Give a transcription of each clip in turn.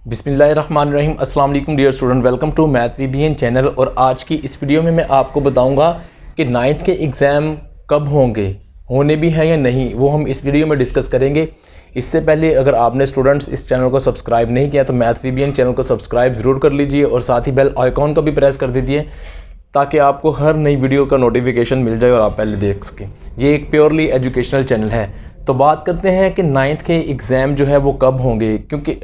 बिस्मिल्लाहिर्रहमानिर्रहीम। अस्सलाम वालेकुम dear student, welcome to math VBN channel. और आज की इस वीडियो में मैं आपको बताऊंगा कि 9th के एग्ज़ाम कब होंगे, होने भी हैं या नहीं, वो हम इस वीडियो में डिस्कस करेंगे। इससे पहले अगर आपने स्टूडेंट्स इस चैनल को सब्सक्राइब नहीं किया तो मैथ वीबीएन चैनल को सब्सक्राइब ज़रूर कर लीजिए और साथ ही बेल आइकॉन को भी प्रेस कर दीजिए ताकि आपको हर नई वीडियो का नोटिफिकेशन मिल जाए और आप पहले देख सकें। ये एक प्योरली एजुकेशनल चैनल है। तो बात करते हैं कि 9th के एग्ज़ाम जो है वो कब होंगे, क्योंकि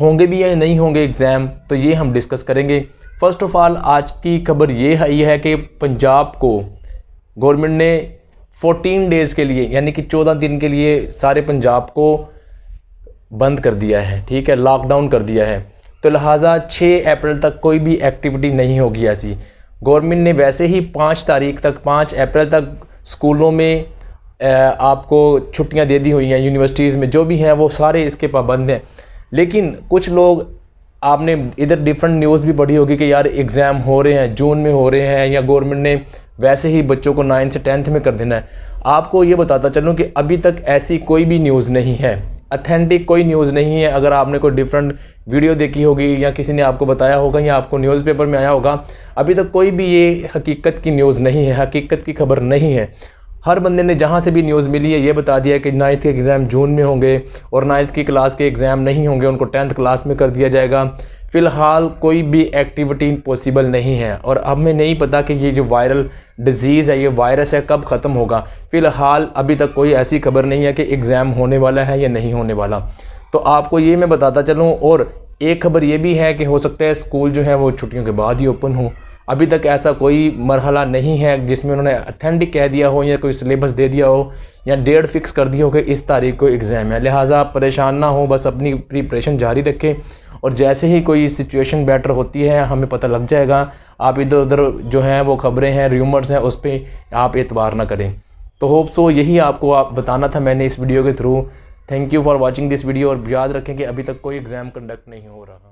होंगे भी या नहीं होंगे एग्ज़ाम, तो ये हम डिस्कस करेंगे। फ़र्स्ट ऑफ़ ऑल आज की खबर ये है कि पंजाब को गवर्नमेंट ने 14 डेज़ के लिए यानी कि 14 दिन के लिए सारे पंजाब को बंद कर दिया है, ठीक है, लॉकडाउन कर दिया है। तो लिहाजा 6 अप्रैल तक कोई भी एक्टिविटी नहीं होगी ऐसी। गवर्नमेंट ने वैसे ही 5 तारीख तक 5 अप्रैल तक स्कूलों में आपको छुट्टियां दे दी हुई हैं, यूनिवर्सिटीज़ में जो भी हैं वो सारे इसके पाबंद हैं। लेकिन कुछ लोग, आपने इधर डिफरेंट न्यूज़ भी पढ़ी होगी कि यार एग्ज़ाम हो रहे हैं, जून में हो रहे हैं, या गवर्नमेंट ने वैसे ही बच्चों को 9th से 10th में कर देना है। आपको ये बताता चलूँ कि अभी तक ऐसी कोई भी न्यूज़ नहीं है, अथेंटिक कोई न्यूज़ नहीं है। अगर आपने कोई डिफरेंट वीडियो देखी होगी या किसी ने आपको बताया होगा या आपको न्यूज़पेपर में आया होगा, अभी तक कोई भी ये हकीकत की न्यूज़ नहीं है, हकीकत की खबर नहीं है। हर बंदे ने जहाँ से भी न्यूज़ मिली है ये बता दिया कि 9th के एग्ज़ाम जून में होंगे और 9th की क्लास के एग्ज़ाम नहीं होंगे, उनको 10th क्लास में कर दिया जाएगा। फ़िलहाल कोई भी एक्टिविटी पॉसिबल नहीं है और हमें नहीं पता कि ये जो वायरल डिज़ीज़ है, ये वायरस है, कब ख़त्म होगा। फ़िलहाल अभी तक कोई ऐसी खबर नहीं है कि एग्ज़ाम होने वाला है या नहीं होने वाला। तो आपको ये मैं बताता चलूँ। और एक खबर ये भी है कि हो सकता है स्कूल जो है वो छुट्टियों के बाद ही ओपन हो। अभी तक ऐसा कोई मरहला नहीं है जिसमें उन्होंने अथेंटिक कह दिया हो या कोई सिलेबस दे दिया हो या डेट फिक्स कर दी हो कि इस तारीख को एग्ज़ाम है। लिहाजा आप परेशान ना हो, बस अपनी प्रिपरेशन जारी रखें और जैसे ही कोई सिचुएशन बेटर होती है हमें पता लग जाएगा। आप इधर उधर जो हैं वो खबरें हैं, र्यूमर्स हैं, उस पर आप एतबार ना करें। तो होप सो यही आपको बताना था मैंने इस वीडियो के through. Thank you for watching this video. और याद रखें कि अभी तक कोई एग्ज़ाम कंडक्ट नहीं हो रहा।